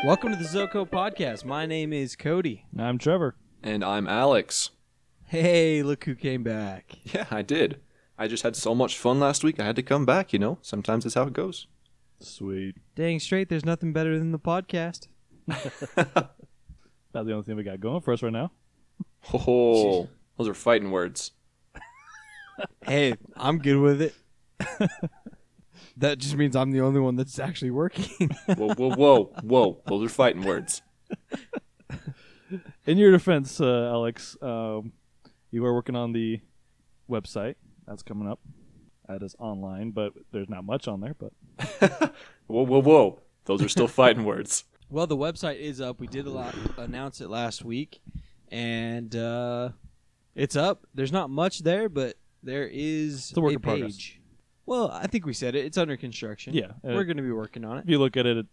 Welcome to the ZoCo Podcast. My name is Cody. I'm Trevor. And I'm Alex. Hey, look who came back. Yeah, I did. I just had so much fun last week, I had to come back, you know? Sometimes that's how it goes. Sweet. Dang straight, there's nothing better than the podcast. About the only thing we got going for us right now. Oh, those are fighting words. Hey, I'm good with it. That just means I'm the only one that's actually working. Whoa. Those are fighting words. In your defense, Alex, you are working on the website. That's coming up. That is online, but there's not much on there. But Whoa. Those are still fighting words. Well, the website is up. We did announce it last week, and it's up. There's not much there, but there is it's a work a in progress. page. Well, I think we said it. It's under construction. Yeah. We're going to be working on it. If you look at it,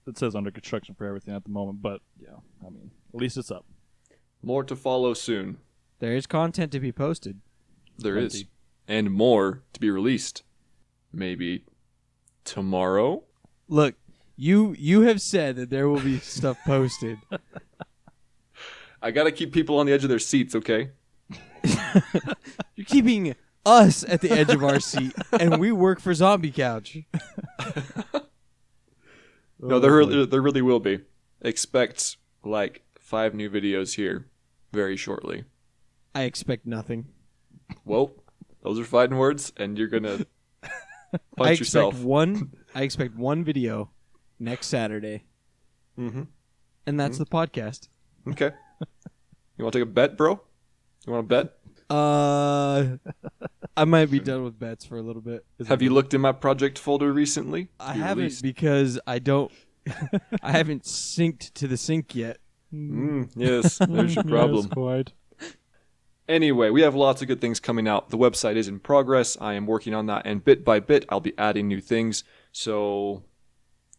it says under construction for everything at the moment. But, yeah, I mean, at least it's up. More to follow soon. There is content to be posted. There is. And more to be released. Maybe tomorrow? Look, you have said that there will be stuff posted. I gotta keep people on the edge of their seats, okay? You're keeping us at the edge of our seat, and we work for Zombie Couch. No, there really will be. Expect, 5 new videos here very shortly. I expect nothing. Well, those are fighting words, and you're gonna punch yourself. I expect one video next Saturday, Mm-hmm. and that's the podcast. Okay. You want to take a bet, bro? You want to bet? I might be done with bets for a little bit. Have you looked in my project folder recently? I haven't because I don't. I haven't synced to the sync yet. Yes, there's your problem. Yes, quite. Anyway, we have lots of good things coming out. The website is in progress. I am working on that, and bit by bit, I'll be adding new things. So,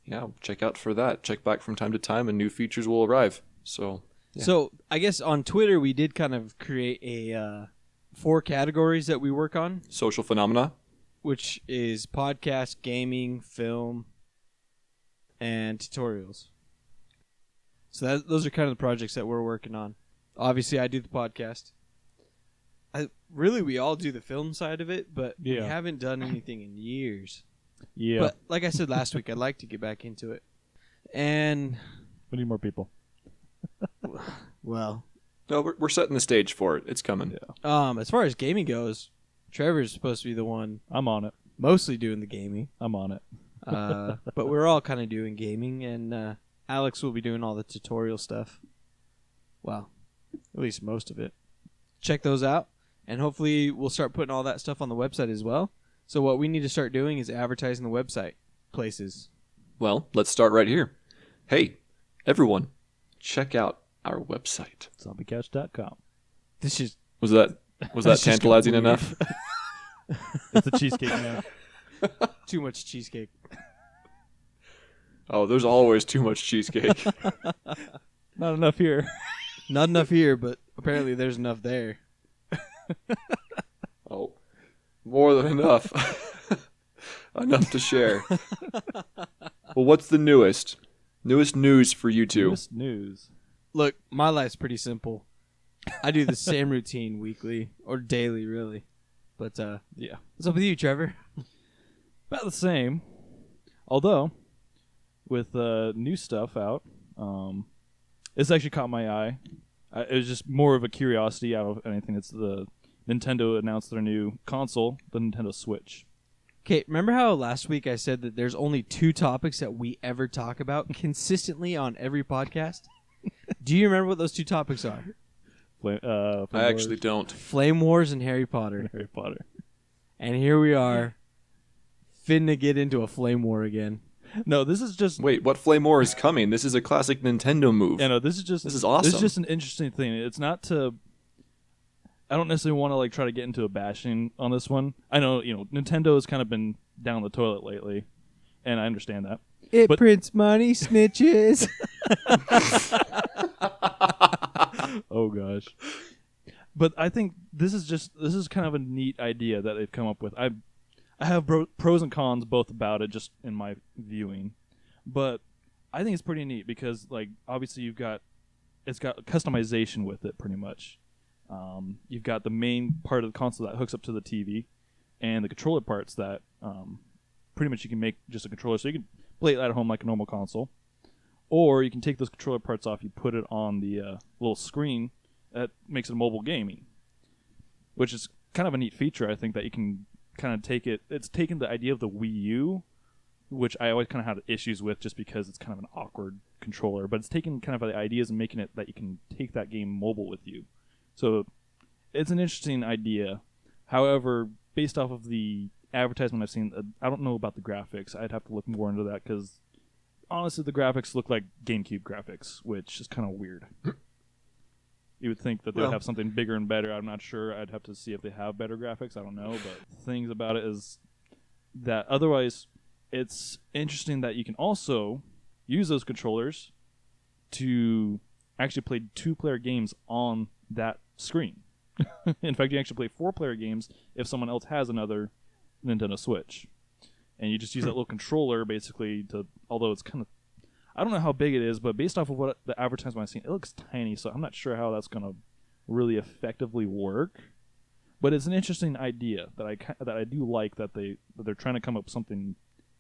yeah, check out for that. Check back from time to time, and new features will arrive. So, yeah. So I guess on Twitter we did kind of create a 4 categories that we work on, Social phenomena. which is podcast, gaming, film, and tutorials. So those are kind of the projects that we're working on. Obviously, I do the podcast. We all do the film side of it, but we haven't done anything in years. Yeah. But like I said last week, I'd like to get back into it. And We need more people. well, No, we're setting the stage for it. It's coming. Yeah. as far as gaming goes, Trevor's supposed to be the one I'm on it. mostly doing the gaming. I'm on it. But we're all kind of doing gaming, and Alex will be doing all the tutorial stuff. Well, at least most of it. Check those out, and hopefully we'll start putting all that stuff on the website as well. So what we need to start doing is advertising the website places. Well, let's start right here. Hey, everyone, check out our website. ZombieCouch.com. This is Was that just tantalizing weird. enough? It's a cheesecake now. too much cheesecake. Oh, there's always too much cheesecake. Not enough here. Not enough here, but apparently there's enough there. Oh, more than enough. Enough to share. Well, what's the newest news for you two? Newest news. Look, my life's pretty simple. I do the same routine weekly or daily, really. But Yeah. what's up with you, Trevor? About the same. Although, with new stuff out, it's actually caught my eye. It was just more of a curiosity out of anything. It's the Nintendo announced their new console, the Nintendo Switch. Okay, remember how last week I said that there's only 2 topics that we ever talk about consistently on every podcast? Do you remember what those 2 topics are? Flame I actually don't. Flame Wars and Harry Potter. Harry Potter. And here we are, finna get into a flame war again. No, this is just... Wait, what Flame War is coming? This is a classic Nintendo move. Yeah, no, this is awesome. This is just an interesting thing. It's not to... I don't necessarily want to try to get into a bashing on this one. I know, Nintendo has kind of been down the toilet lately, and I understand that. It But- prints money, snitches. Oh gosh. But I think this is kind of a neat idea that they've come up with. I have pros and cons both about it, just in my viewing. But I think it's pretty neat because, like, obviously it's got customization with it pretty much. You've got the main part of the console that hooks up to the TV, and the controller parts that pretty much you can make just a controller, so you can play it at home like a normal console, or you can take those controller parts off, you put it on the little screen that makes it mobile gaming, which is kind of a neat feature. I think that you can kind of take it. It's taken the idea of the Wii U, which I always kind of had issues with just because it's kind of an awkward controller, but it's taking kind of the ideas and making it that you can take that game mobile with you. So it's an interesting idea. However, based off of the advertisement I've seen, I don't know about the graphics. I'd have to look more into that because honestly, the graphics look like GameCube graphics, which is kind of weird. You would think that they would have something bigger and better. I'm not sure. I'd have to see if they have better graphics. I don't know. But things about it is that otherwise, it's interesting that you can also use those controllers to actually play 2-player games on that screen. In fact, you actually play 4-player games if someone else has another Nintendo Switch. And you just use that little controller basically to, although it's kind of, I don't know how big it is, but based off of what the advertisement I've seen, it looks tiny, so I'm not sure how that's going to really effectively work. But it's an interesting idea that I do like that they're trying to come up with something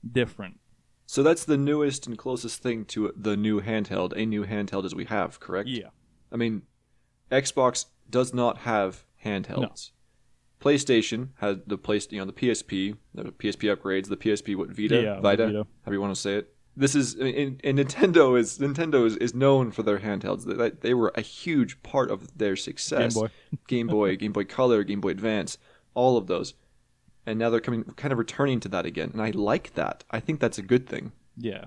different. So that's the newest and closest thing to the new handheld, a new handheld as we have, correct? Yeah. I mean, Xbox does not have handhelds. No. PlayStation has the PSP, the PSP upgrades, the PSP Vita, Vita, however you want to say it. This is and Nintendo is known for their handhelds. They were a huge part of their success. Game Boy, Game Boy Color, Game Boy Advance, all of those. And now they're kind of returning to that again, and I like that. I think that's a good thing. Yeah.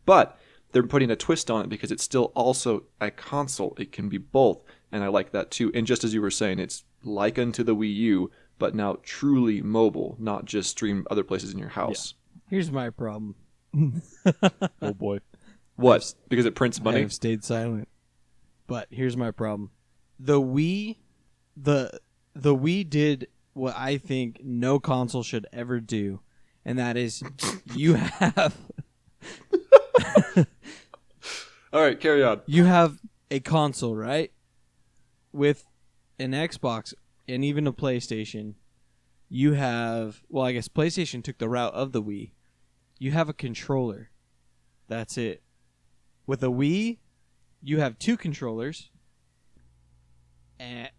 But they're putting a twist on it because it's still also a console. It can be both, and I like that too. And just as you were saying, it's like unto the Wii U, but now truly mobile, not just streamed other places in your house. Yeah. Here's my problem. Oh boy. What? Because it prints money? I've stayed silent. But here's my problem. The Wii did what I think no console should ever do, and that is you have All right, carry on. You have a console, right? With an Xbox and even a PlayStation. You have, well, I guess PlayStation took the route of the Wii. You have a controller. That's it. With a Wii, you have 2 controllers. And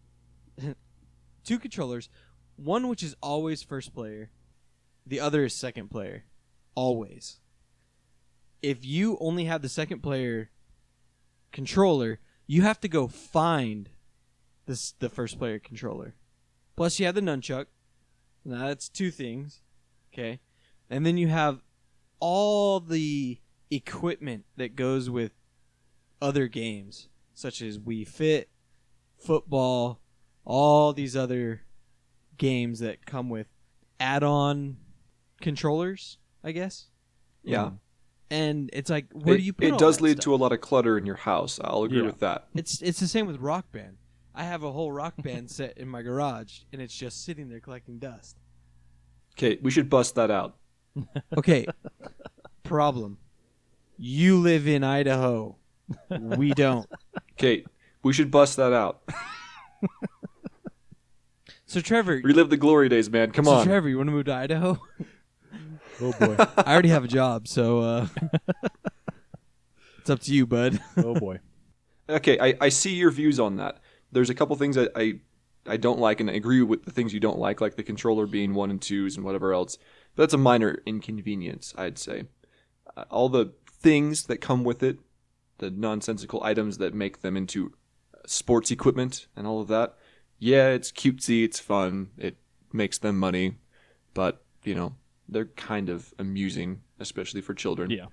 2 controllers. One which is always first player. The other is second player. Always. If you only have the second player controller, you have to go find the first player controller. Plus you have the nunchuck. Now that's 2 things. Okay. And then you have all the equipment that goes with other games, such as Wii Fit, football, all these other games that come with add-on controllers, I guess. Yeah. And it's like, where do you put it all does that lead stuff? to a lot of clutter in your house. I'll agree with that. It's the same with Rock Band. I have a whole Rock Band set in my garage, and it's just sitting there collecting dust. Okay, we should bust that out. Okay, problem. You live in Idaho. We don't. Okay, we should bust that out. So, Trevor... Relive the glory days, man. Come on. Trevor, you want to move to Idaho? Oh boy. I already have a job, so it's up to you, bud. Oh boy. Okay, I see your views on that. There's a couple things that I don't like, and I agree with the things you don't like the controller being 1 and 2s and whatever else. But that's a minor inconvenience, I'd say. All the things that come with it, the nonsensical items that make them into sports equipment and all of that, yeah, it's cutesy, it's fun, it makes them money, but, they're kind of amusing, especially for children. Yeah.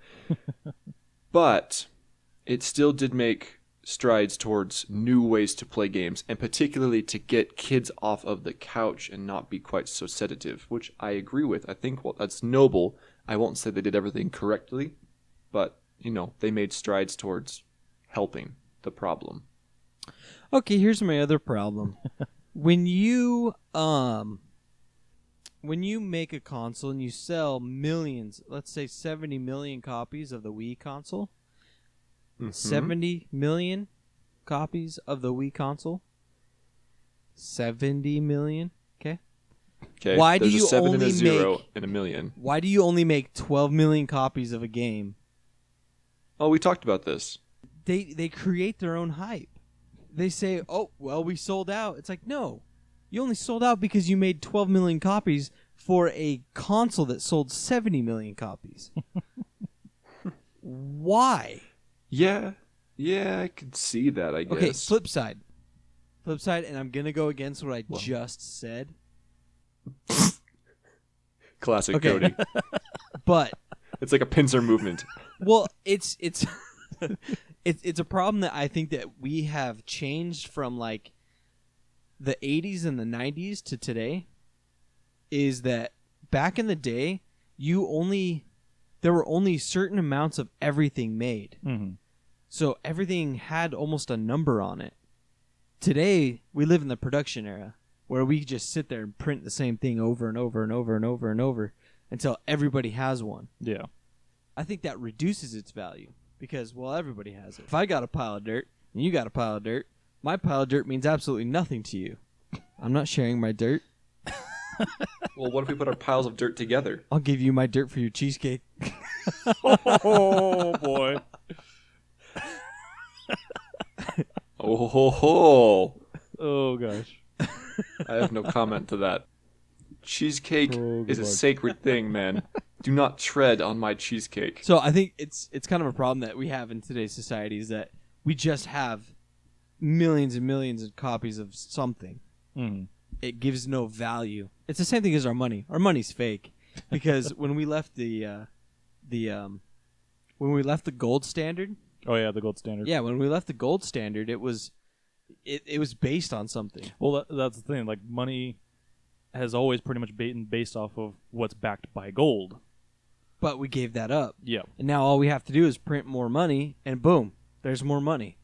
But it still did make strides towards new ways to play games, and particularly to get kids off of the couch and not be quite so sedative, which I agree with. I think that's noble. I won't say they did everything correctly, but, they made strides towards helping the problem. Okay, here's my other problem. When you make a console and you sell millions, let's say 70 million copies of the Wii console, Mhm. 70 million copies of the Wii console. 70 million. Okay. Okay. Why do there's you a 7 and a only 0 make- and a million. Why do you only make 12 million copies of a game? Oh, we talked about this. They create their own hype. They say, "Oh, well, we sold out." It's like, "No. You only sold out because you made 12 million copies for a console that sold 70 million copies." Why? Yeah, I could see that, I guess. Okay, flip side, and I'm gonna go against what I just said. Classic Okay. Cody. But It's like a pincer movement. well, it's it's a problem that I think that we have changed from like the 80s and the 90s to today. Is that back in the day, there were only certain amounts of everything made. Mm-hmm. So everything had almost a number on it. Today, we live in the production era where we just sit there and print the same thing over and over and over and over and over until everybody has one. Yeah. I think that reduces its value because, well, everybody has it. If I got a pile of dirt and you got a pile of dirt, my pile of dirt means absolutely nothing to you. I'm not sharing my dirt. Well, what if we put our piles of dirt together? I'll give you my dirt for your cheesecake. Oh, boy. Oh ho ho! Oh, gosh. I have no comment to that. Cheesecake Oh, is a good Lord. sacred thing, man. Do not tread on my cheesecake. So I think it's kind of a problem that we have in today's society is that we just have millions and millions of copies of something. Mm-hmm. It gives no value. It's the same thing as our money. Our money's fake because when we left the gold standard, Oh, yeah, the gold standard. yeah, when we left the gold standard, it was based on something. Well, that's the thing. Like, money has always pretty much been based off of what's backed by gold. But we gave that up. Yeah. And now all we have to do is print more money and boom, there's more money.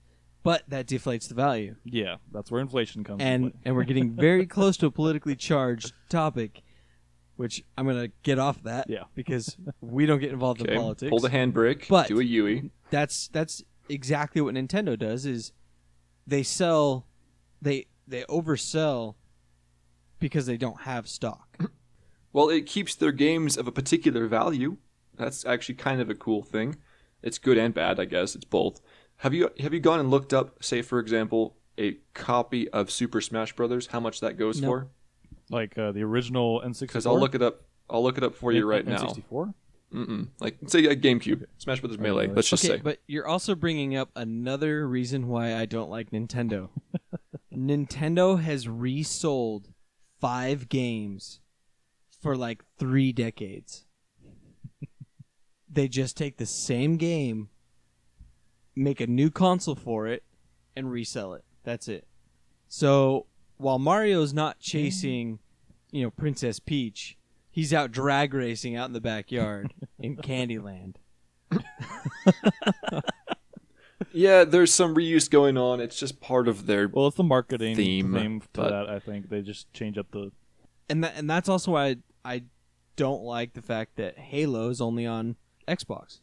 But that deflates the value. Yeah, that's where inflation comes into And play. we're getting very close to a politically charged topic, which I'm going to get off that Yeah. because we don't get involved in Okay, politics. hold the handbrake. But- do a Yui. That's exactly what Nintendo does is they oversell because they don't have stock. Well, it keeps their games of a particular value. That's actually kind of a cool thing. It's good and bad, I guess. It's both. Have you gone and looked up, say for example, a copy of Super Smash Brothers? How much that goes No. for? Like the original N64? Because I'll look it up. I'll look it up for you right now. N64? Like say a GameCube, Smash Brothers Melee. Let's just Okay, say. but you're also bringing up another reason why I don't like Nintendo. Nintendo has resold 5 games for like 3 decades. They just take the same game, make a new console for it, and resell it. That's it. So while Mario's not chasing, Princess Peach, he's out drag racing out in the backyard in Candyland. Yeah, there's some reuse going on. It's just part of their. Well, it's the marketing Theme, to but- that, I think. They just change up the... And that's also why I don't like the fact that Halo is only on Xbox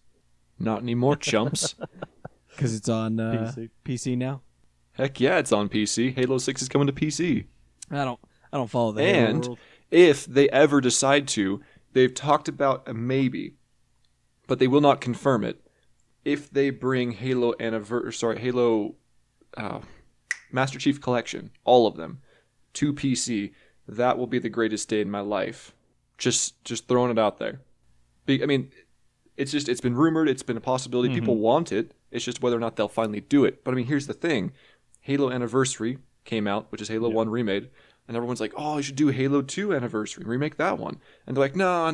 Not anymore, chumps. because it's on PC. PC now. Heck yeah, it's on PC. Halo 6 is coming to PC. I don't follow the Halo And world. if they ever decide to, they've talked about a maybe, but they will not confirm it. If they bring Halo Master Chief Collection, all of them, to PC, that will be the greatest day in my life. Just throwing it out there. I mean, it's been rumored, it's been a possibility. People want it. It's just whether or not they'll finally do it. But I mean, here's the thing: Halo Anniversary came out, which is Halo 1 remade, and everyone's like, "Oh, you should do Halo 2 Anniversary, remake that one." And they're like, "No,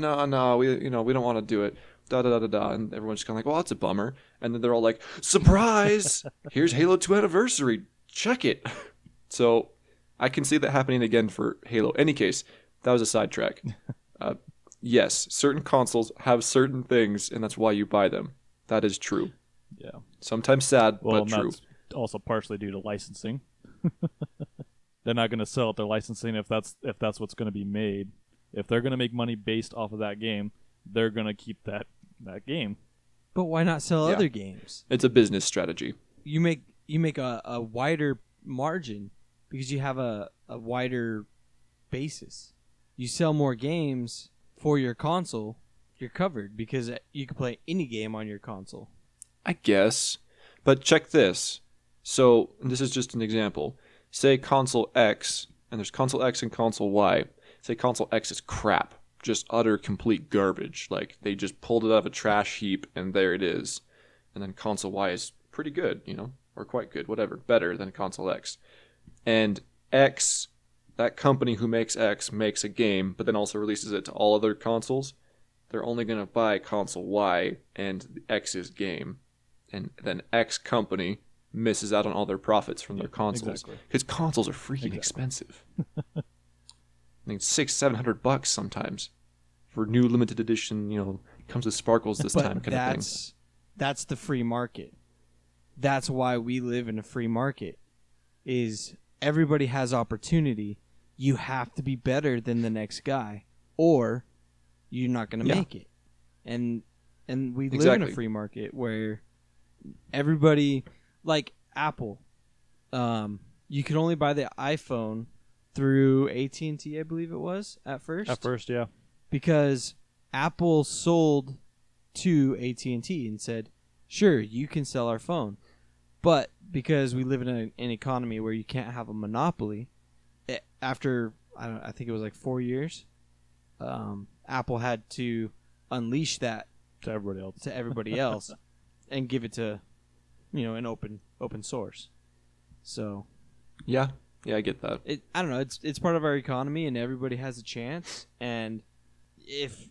we don't want to do it." Da da da da da. And everyone's kind of like, "Well, that's a bummer." And then they're all like, "Surprise! Here's Halo 2 Anniversary. Check it." So I can see that happening again for Halo. Any case, that was a sidetrack. Yes, certain consoles have certain things, and that's why you buy them. That is true. Yeah. Sometimes sad, Well, but and true. that's also partially due to licensing. They're not going to sell it their licensing if that's what's going to be made. If they're going to make money based off of that game, they're going to keep that game. But why not sell Yeah. other games? It's a business strategy. You make a wider margin because you have a wider basis. You sell more games for your console, you're covered because you can play any game on your console. I guess. But check this. So this is just an example. Say console X, and there's console X and console Y. Say console X is crap. Just utter complete garbage. Like they just pulled it out of a trash heap and there it is. And then console Y is pretty good, or quite good, whatever. Better than console X. And X, that company who makes X makes a game, but then also releases it to all other consoles. They're only going to buy console Y and X's game. And then X company misses out on all their profits from their consoles. Because consoles are freaking expensive. I think $600-$700 sometimes for new limited edition, comes with sparkles this time kind of thing. That's the free market. That's why we live in a free market. Is everybody has opportunity. You have to be better than the next guy, or you're not going to make it. And we live in a free market where everybody, like Apple, you could only buy the iPhone through AT&T, I believe it was, at first. At first, yeah. Because Apple sold to AT&T and said, sure, you can sell our phone. But because we live in an economy where you can't have a monopoly, after, I think it was like 4 years, Apple had to unleash that to everybody else, and give it to, an open source. So, Yeah, I get that. I don't know. It's part of our economy, and everybody has a chance. And if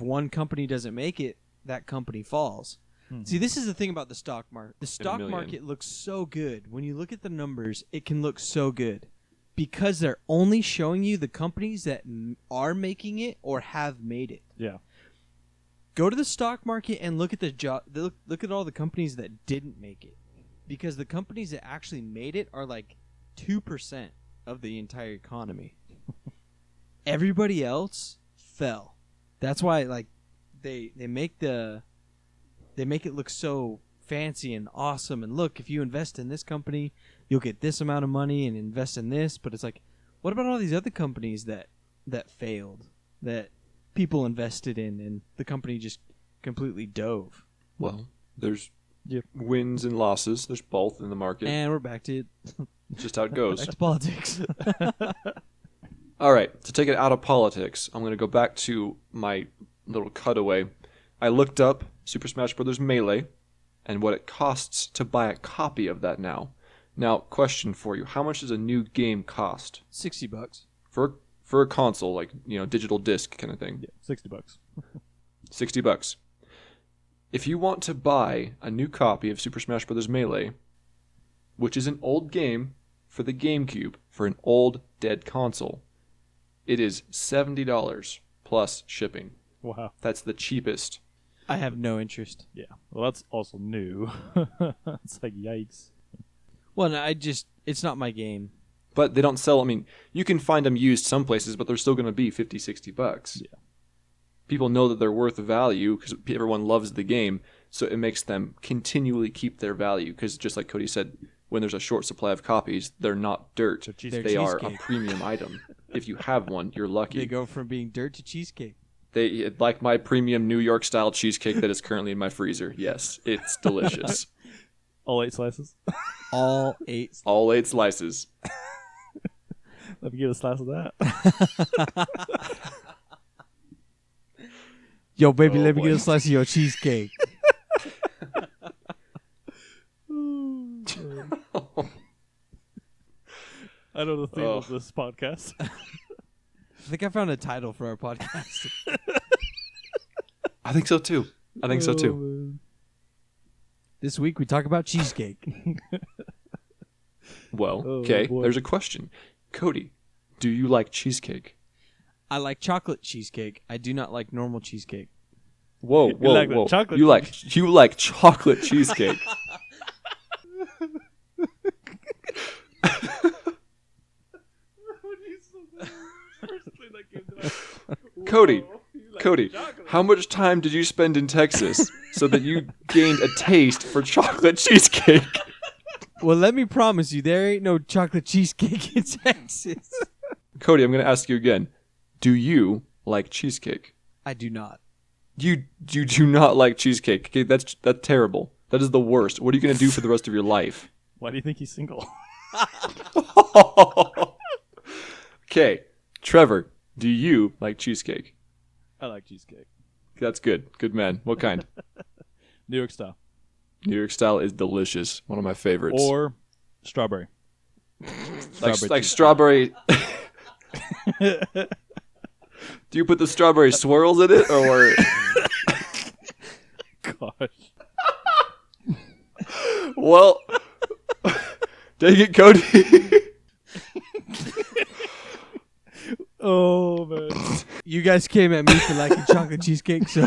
one company doesn't make it, that company falls. Mm-hmm. See, this is the thing about the stock market. The stock market looks so good. When you look at the numbers, it can look so good because they're only showing you the companies that are making it or have made it. Yeah. Go to the stock market and look at look at all the companies that didn't make it, because the companies that actually made it are like 2% of the entire economy. Everybody else fell. That's why they make it look so fancy and awesome. And look, if you invest in this company, you'll get this amount of money, and invest in this. But it's like, what about all these other companies that failed, that people invested in, and the company just completely dove? Well, there's wins and losses. There's both in the market. And we're back to just how it goes. Back to politics. All right, to take it out of politics, I'm going to go back to my little cutaway. I looked up Super Smash Bros. Melee and what it costs to buy a copy of that now. Now, question for you. How much does a new game cost? $60. For a console, like, digital disc kind of thing? Yeah, $60. $60. If you want to buy a new copy of Super Smash Bros. Melee, which is an old game for the GameCube, for an old, dead console, it is $70 plus shipping. Wow. That's the cheapest. I have no interest. Yeah. Well, that's also new. It's like, yikes. Well, no, it's not my game. But they don't sell, you can find them used some places, but they're still going to be $50, $60. Yeah. People know that they're worth value because everyone loves the game, so it makes them continually keep their value, because just like Cody said, when there's a short supply of copies, they're not dirt. They are a premium item. If you have one, you're lucky. They go from being dirt to cheesecake. They like my premium New York style cheesecake that is currently in my freezer. Yes, it's delicious. All 8 slices? All 8. All 8 slices. Let me get a slice of that. Yo, baby, let me get a slice of your cheesecake. I know the theme of this podcast. I think I found a title for our podcast. I think so too. This week we talk about cheesecake. Well, okay, there's a question. Cody, do you like cheesecake? I like chocolate cheesecake. I do not like normal cheesecake. Whoa. You like chocolate cheesecake. Cody, Cody, how much time did you spend in Texas so that you gained a taste for chocolate cheesecake? Well, let me promise you, there ain't no chocolate cheesecake in Texas. Cody, I'm going to ask you again. Do you like cheesecake? I do not. You do not like cheesecake. Okay, that's terrible. That is the worst. What are you going to do for the rest of your life? Why do you think he's single? Okay, Trevor, do you like cheesecake? I like cheesecake. That's good. Good man. What kind? New York style. New York style is delicious. One of my favorites. Or strawberry. like strawberry. Do you put the strawberry swirls in it, or? Gosh. Well, dang it, Cody. Oh, man. You guys came at me for liking chocolate cheesecake, so...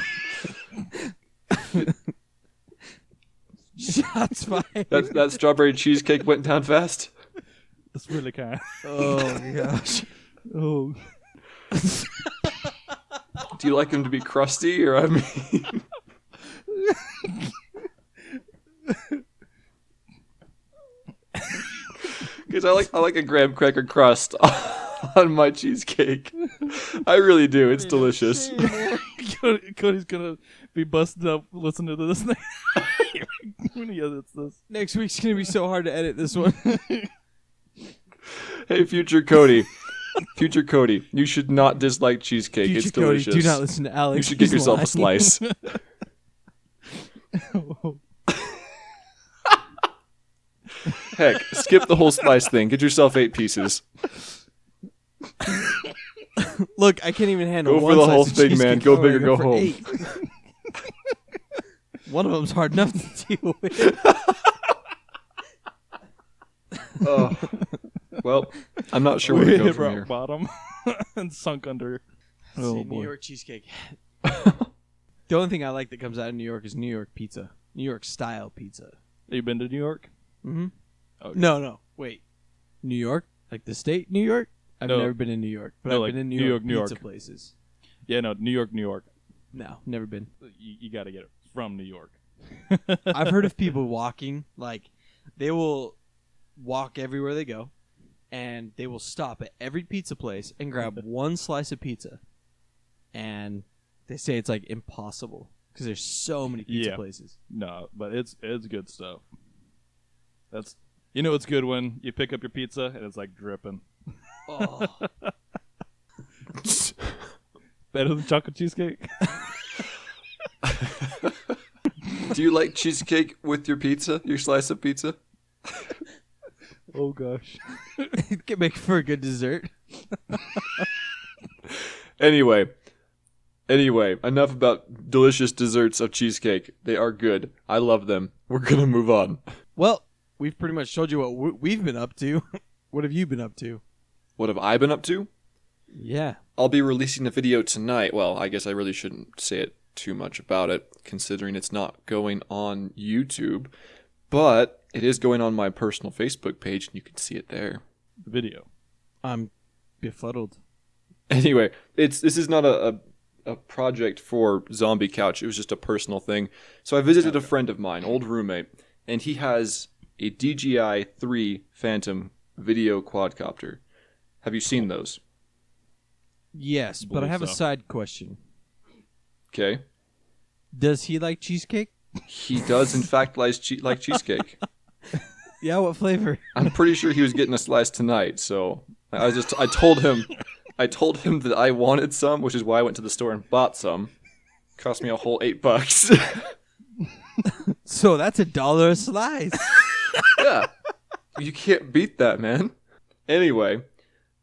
Shots fired. That strawberry cheesecake went down fast. That's really kind. Oh, my gosh. Oh. Do you like them to be crusty, or I mean... Because I like a graham cracker crust on my cheesecake. I really do. It's delicious. Cody's gonna be busted up listening to this thing when he edits this. Next week's going to be so hard to edit this one. Hey, future Cody. Future Cody, you should not dislike cheesecake. Future It's Cody, delicious. do not listen to Alex. You should get He's yourself a lying. slice. Heck, skip the whole slice thing. Get yourself 8 pieces. Look, I can't even handle Go for one the slice whole of thing, man. cheesecake. Go Oh, big I or go for home. 8. One of them's hard enough to deal with. Oh. Well, I'm not sure where We to go hit from rock here. bottom and sunk under. Oh, See, New boy. York cheesecake. The only thing I like that comes out of New York is New York pizza. New York style pizza. You been to New York? Mm-hmm. Okay. No. Wait. New York? Like the state New York? I've No. never been in New York. But No, I've like been in New New York, York, New pizza York. places. Yeah, no, New York, New York. No, never been. You got to get it from New York. I've heard of people walking, like, they will walk everywhere they go, and they will stop at every pizza place and grab one slice of pizza. And they say it's, like, impossible because there's so many pizza Yeah. places. No, but it's good stuff. That's it's good when you pick up your pizza and it's like dripping. Oh. Better than chocolate cheesecake. Do you like cheesecake with your pizza? Your slice of pizza? Oh gosh. It can make for a good dessert. Anyway, enough about delicious desserts of cheesecake. They are good. I love them. We're going to move on. Well, we've pretty much told you what we've been up to. What have you been up to? What have I been up to? Yeah. I'll be releasing a video tonight. Well, I guess I really shouldn't say it too much about it, considering it's not going on YouTube. But it is going on my personal Facebook page, and you can see it there. The video. I'm befuddled. Anyway, this is not a project for Zombie Couch. It was just a personal thing. So I visited a friend of mine, old roommate, and he has a DJI 3 Phantom video quadcopter. Have you seen those? Yes, but I Believe have a so. side question. Okay. Does he like cheesecake? He does, in fact, like cheesecake. Yeah, what flavor? I'm pretty sure he was getting a slice tonight, so I told him that I wanted some, which is why I went to the store and bought some. Cost me a whole $8. So that's $1 a slice. Yeah. You can't beat that, man. Anyway,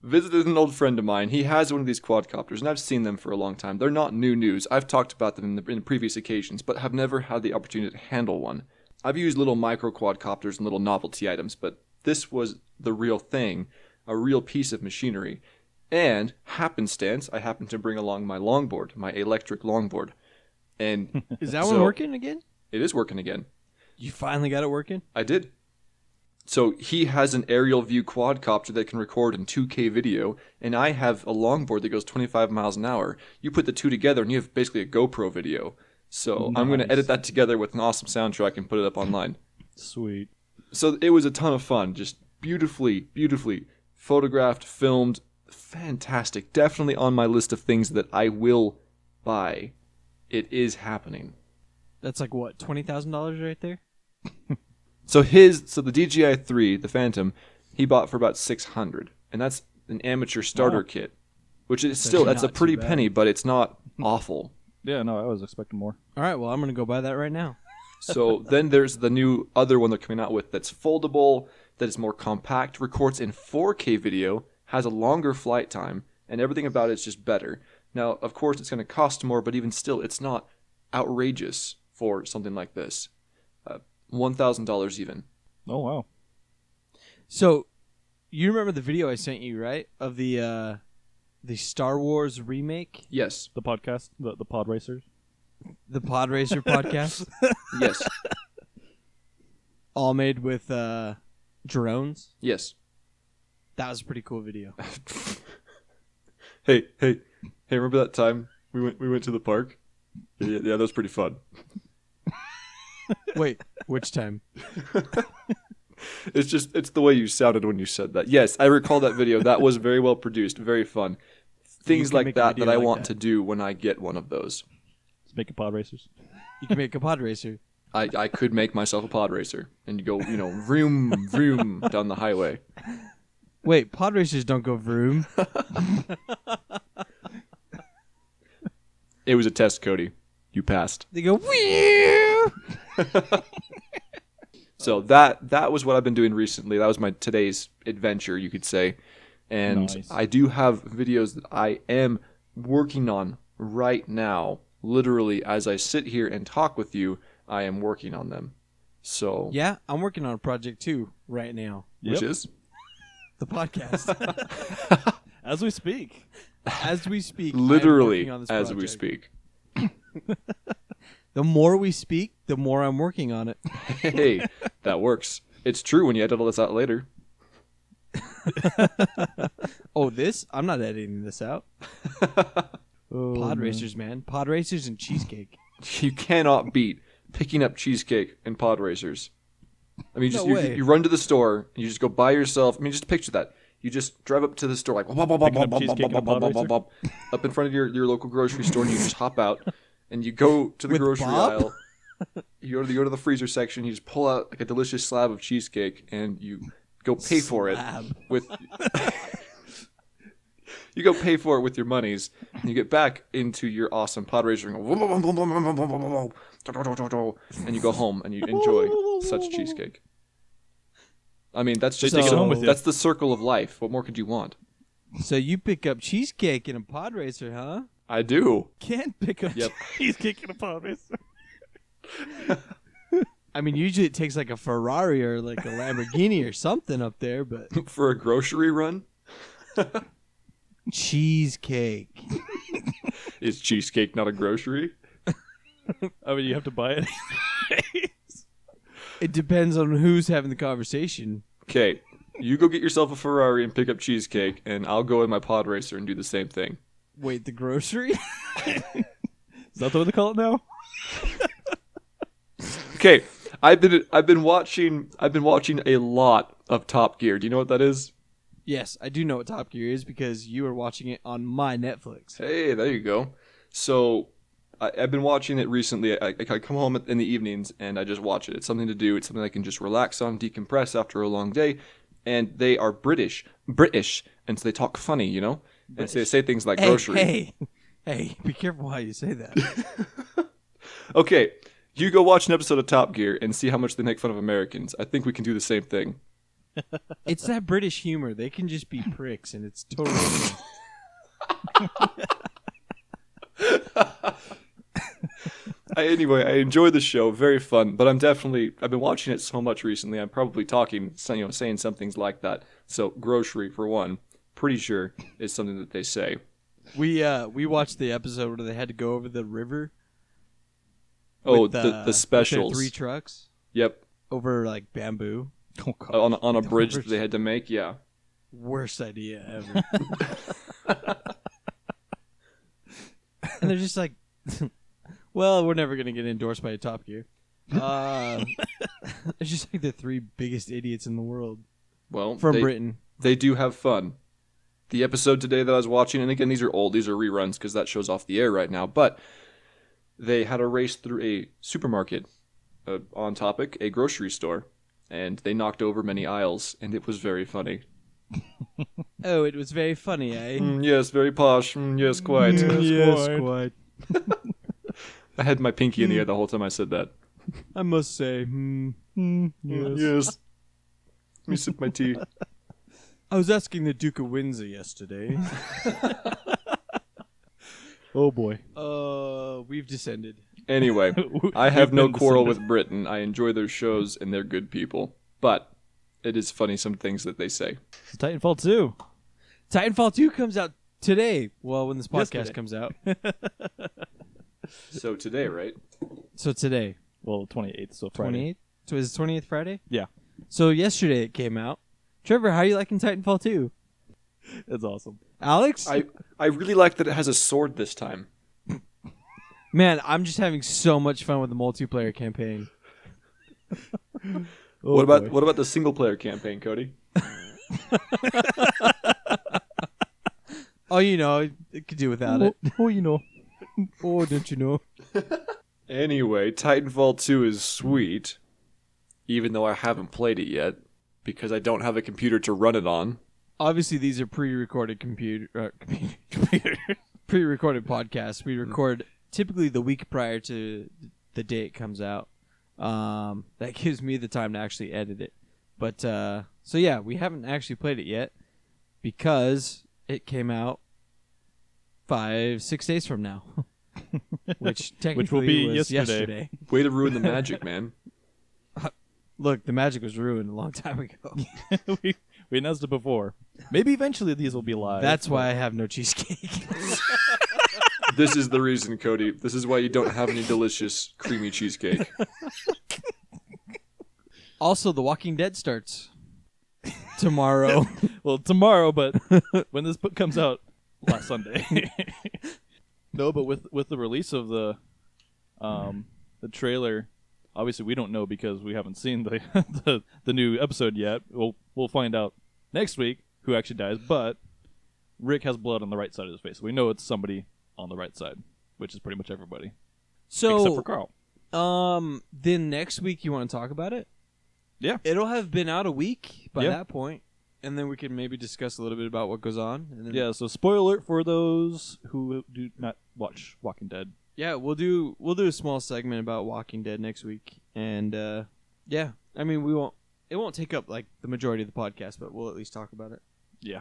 visited an old friend of mine. He has one of these quadcopters, and I've seen them for a long time. They're not new news. I've talked about them in previous occasions, but have never had the opportunity to handle one. I've used little micro quadcopters and little novelty items, but this was the real thing, a real piece of machinery. And, happenstance, I happened to bring along my longboard, my electric longboard. And Is that one working again? it is working again. You finally got it working? I did. So he has an aerial view quadcopter that can record in 2K video, and I have a longboard that goes 25 miles an hour. You put the two together, and you have basically a GoPro video. So I'm going to edit that together with an awesome soundtrack and put it up online. Sweet. So it was a ton of fun. Just beautifully photographed, filmed. Fantastic. Definitely on my list of things that I will buy. It is happening. That's like what, $20,000 right there? So the DJI 3, the Phantom, he bought for about $600, and that's an amateur starter kit, which is still that's a pretty penny, but it's not awful. Yeah, no, I was expecting more. All right, well, I'm gonna go buy that right now. So then there's the new other one they're coming out with that's foldable, that is more compact, records in 4K video, has a longer flight time, and everything about it is just better. Now, of course, it's going to cost more, but even still, it's not outrageous for something like this. $1,000 even. Oh, wow. So, you remember the video I sent you, right? Of the Star Wars remake? Yes. The podcast, the pod racers. The Pod Racer podcast? Yes. All made with drones? Yes. That was a pretty cool video. Hey, remember that time we went to the park? Yeah, that was pretty fun. Wait, which time? It's the way you sounded when you said that. Yes, I recall that video. That was very well produced, very fun. Things like that I like want that. to do when I get one of those. Let's make a pod racers. You can make a pod racer. I could make myself a pod racer and go, vroom, vroom down the highway. Wait, pod racers don't go vroom. It was a test, Cody. You passed. They go whew. So that was what I've been doing recently. That was my today's adventure, you could say. And Nice. I do have videos that I am working on right now. Literally, as I sit here and talk with you, I am working on them. So Yeah, I'm working on a project too right now. which Yep. is The podcast. As we speak. As we speak. I am literally working on this as we project. speak. The more we speak, the more I'm working on it. Hey, that works. It's true when you edit all this out later. Oh, this? I'm not editing this out. Oh, Pod man. racers, man. Pod racers and cheesecake. You cannot beat picking up cheesecake and pod racers. I mean, No you way. run to the store and you just go buy yourself. I mean, just picture that. You just drive up to the store like Picking up cheesecake and a pod racer? up in front of your local grocery store, and you just hop out and you go to the With grocery Bob? aisle. You go to the freezer section. You just pull out like a delicious slab of cheesecake and you go pay for it Slab. with. You go pay for it with your monies, and you get back into your awesome pod racer and go, and you go home and you enjoy such cheesecake. I mean, that's just Take it home with you. that's the circle of life. What more could you want? So you pick up cheesecake in a pod racer, huh? I do. Can't pick up Yep. cheesecake in a pod racer. I mean, usually it takes like a Ferrari or like a Lamborghini or something up there, but For a grocery run, cheesecake. is cheesecake not a grocery? I mean, you have to buy it. It depends on who's having the conversation. Okay, you go get yourself a Ferrari and pick up cheesecake, and I'll go in my pod racer and do the same thing. Wait, the grocery? Is that what they call it now? Okay, I've been watching a lot of Top Gear. Do you know what that is? Yes, I do know what Top Gear is because you were watching it on my Netflix. Hey, there you go. So I've been watching it recently. I come home in the evenings and I just watch it. It's something to do. It's something I can just relax on, decompress after a long day. And they are British, and so they talk funny, you know. And so they say things like grocery. Hey, be careful how you say that. Okay, you go watch an episode of Top Gear and see how much they make fun of Americans. I think we can do the same thing. It's that British humor. They can just be pricks, and it's totally Anyway, I enjoy the show. Very fun. But I've been watching it so much recently. I'm probably saying some things like that. So grocery, for one, pretty sure is something that they say. We watched the episode where they had to go over the river. Oh, with, the with their specials. 3 trucks Yep. over like bamboo. Oh, God. on a bridge that they had to make. Yeah. Worst idea ever. And they're just like, well, we're never gonna get endorsed by Top Gear. It's just like the three biggest idiots in the world Well, from Britain. They do have fun. The episode today that I was watching, and again, these are old, these are reruns because that show's off the air right now, but they had a race through a supermarket, on topic, a grocery store, and they knocked over many aisles, and it was very funny. Oh, it was very funny, eh? Yes, very posh. Yes, quite. Yes, quite. I had my pinky in the air the whole time I said that. I must say, Yes. Let me sip my tea. I was asking the Duke of Windsor yesterday. Oh, boy. We've descended. Anyway, I have no been quarrel descended. with Britain. I enjoy their shows, and they're good people. But it is funny some things that they say. It's Titanfall 2. Titanfall 2 comes out today. Well, when this podcast Yesterday. comes out. So today, right? So today. Well, 28th, so Friday. 28th? So is it 20th Friday? Yeah. So yesterday it came out. Trevor, how are you liking Titanfall 2? It's awesome. Alex? I really like that it has a sword this time. Man, I'm just having so much fun with the multiplayer campaign. Oh, what boy. about the single player campaign, Cody? Oh, you know, it could do without it. Oh, you know. Oh, don't you know? Anyway, Titanfall 2 is sweet, even though I haven't played it yet because I don't have a computer to run it on. Obviously, these are pre-recorded pre-recorded podcasts. We record typically the week prior to the day it comes out. That gives me the time to actually edit it. But so yeah, we haven't actually played it yet because it came out 5-6 days from now, which technically will be was yesterday. Way to ruin the magic, man. Look, the magic was ruined a long time ago. we announced it before. Maybe eventually these will be live. That's why I have no cheesecake. This is the reason, Cody. This is why you don't have any delicious creamy cheesecake. Also, The Walking Dead starts tomorrow. Well, tomorrow, but when this book comes out, last Sunday. No, but with the release of the trailer, obviously we don't know because we haven't seen the new episode yet. We'll find out next week who actually dies. But Rick has blood on the right side of his face. We know it's somebody on the right side, which is pretty much everybody So, except for Carl. then next week you want to talk about it? Yeah. It'll have been out a week by Yeah. that point, and then we can maybe discuss a little bit about what goes on. And then, Yeah. So spoiler alert for those who do not watch Walking Dead. yeah, we'll do a small segment about Walking Dead next week, and yeah, I mean it won't take up like the majority of the podcast, but we'll at least talk about it. Yeah.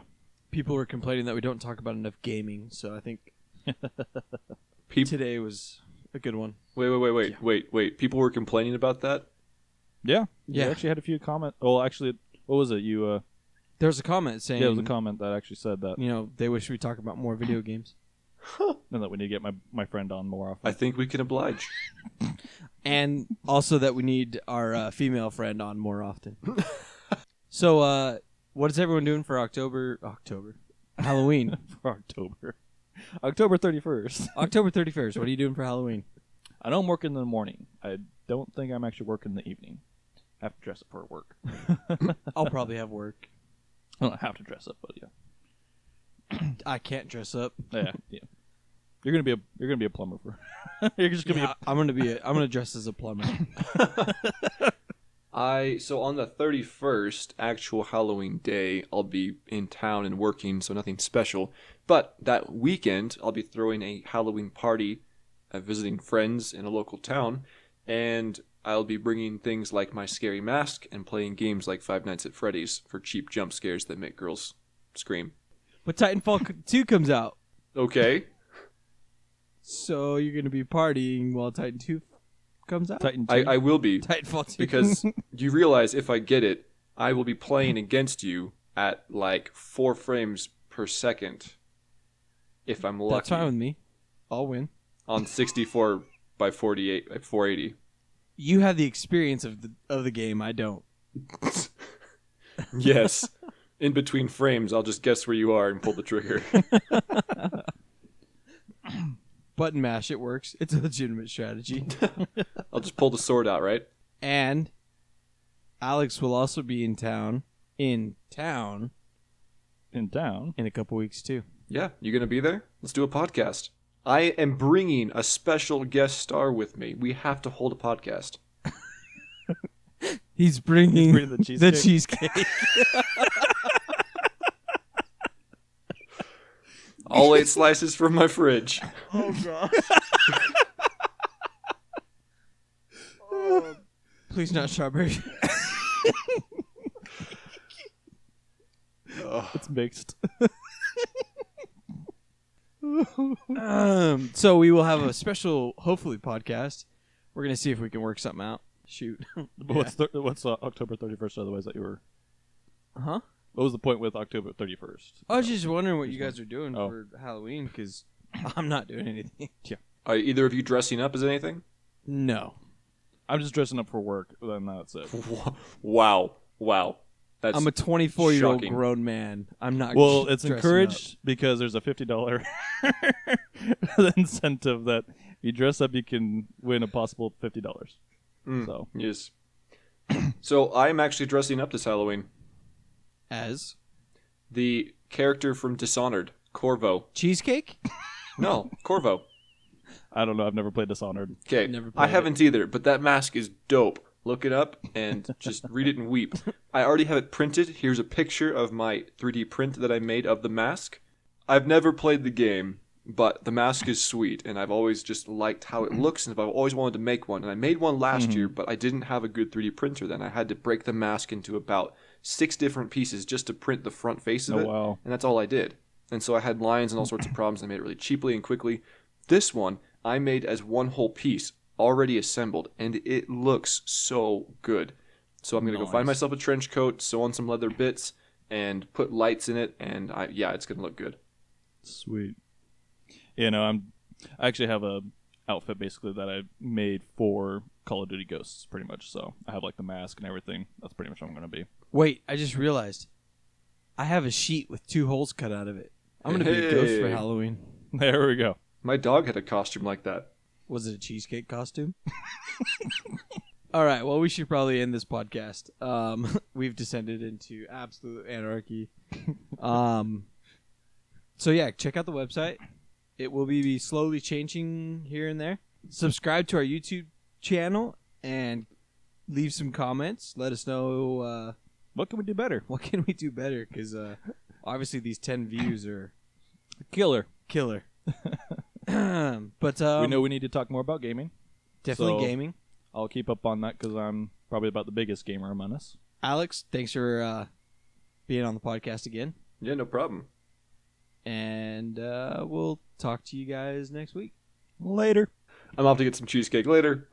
People were complaining that we don't talk about enough gaming, so I think today was a good one. Wait. People were complaining about that? Yeah. Yeah. You actually had a few comments. Well, actually, what was it? You There was a comment saying, yeah, it was a comment that actually said that, you know, they wish we talk about more video games. and that we need to get my friend on more often. I think we can oblige. And also that we need our female friend on more often. So, what is everyone doing for October? Halloween. For October 31st. October 31st. What are you doing for Halloween? I know I'm working in the morning. I don't think I'm actually working in the evening. I have to dress up for work. I'll probably have work. I don't have to dress up, but yeah. I can't dress up. Yeah. You're gonna be a plumber for. You're just gonna Yeah, I'm gonna dress as a plumber. So on the 31st, actual Halloween day, I'll be in town and working, so nothing special. But that weekend, I'll be throwing a Halloween party, visiting friends in a local town, and I'll be bringing things like my scary mask and playing games like Five Nights at Freddy's for cheap jump scares that make girls scream. But Titanfall 2 comes out, Okay. so you're gonna be partying while Titan 2 comes out. Titan 2. I will be, Titanfall 2. because you realize if I get it, I will be playing against you at like 4 frames per second if I'm lucky. That's fine with me. I'll win. On 64 by 48 by 480. You have the experience of the game. I don't. Yes. In between frames, I'll just guess where you are and pull the trigger. Button mash, it works. It's a legitimate strategy. I'll just pull the sword out, right? And Alex will also be in town in a couple weeks too. Yeah, you gonna be there? Let's do a podcast. I am bringing a special guest star with me. We have to hold a podcast. He's bringing the cheesecake. The cheesecake. All 8 slices from my fridge. Oh gosh. Please not strawberry. It's mixed. So we will have a special, hopefully, podcast. We're gonna see if we can work something out. Shoot. But what's October 31st? Otherwise, that you were. Huh? What was the point with October 31st? I was just wondering what you guys are doing Oh. for Halloween because I'm not doing anything. Yeah. Are either of you dressing up as anything? No. I'm just dressing up for work. Then that's it. Wow. That's I'm a 24-year-old shocking. grown man. I'm not. Well, it's dressing encouraged because there's a $50 incentive that if you dress up, you can win a possible $50. So Yes. So I'm actually dressing up this Halloween. up. As The character from Dishonored, Corvo. cheesecake. No, Corvo. I don't know. I've never played Dishonored. Okay, Never I played haven't either, but that mask is dope. Look it up and just read it and weep. I already have it printed. Here's a picture of my 3D print that I made of the mask. I've never played the game, but the mask is sweet, and I've always just liked how it looks, and I've always wanted to make one. And I made one last year, but I didn't have a good 3D printer then. I had to break the mask into about 6 different pieces just to print the front face of Oh, it, wow. and that's all I did. And so I had lines and all sorts of problems. I made it really cheaply and quickly. This one I made as one whole piece, already assembled, and it looks so good. So I'm going to go find Nice. myself a trench coat, sew on some leather bits, and put lights in it, and it's going to look good. Sweet. I actually have a outfit basically that I made for Call of Duty Ghosts, pretty much. So I have like the mask and everything. That's pretty much what I'm going to be. Wait, I just realized. I have a sheet with 2 holes cut out of it. I'm gonna be a ghost for Hey. Halloween. There we go. My dog had a costume like that. Was it a cheesecake costume? All right. Well, we should probably end this podcast. We've descended into absolute anarchy. So yeah, check out the website. It will be slowly changing here and there. Subscribe to our YouTube channel and leave some comments. Let us know What can we do better? what can we do better, because obviously these 10 views are Killer. killer. But We know we need to talk more about gaming. definitely so- gaming. I'll keep up on that because I'm probably about the biggest gamer among us. Alex, thanks for being on the podcast again. Yeah, no problem. And we'll talk to you guys next week. Later. I'm off to get some cheesecake later.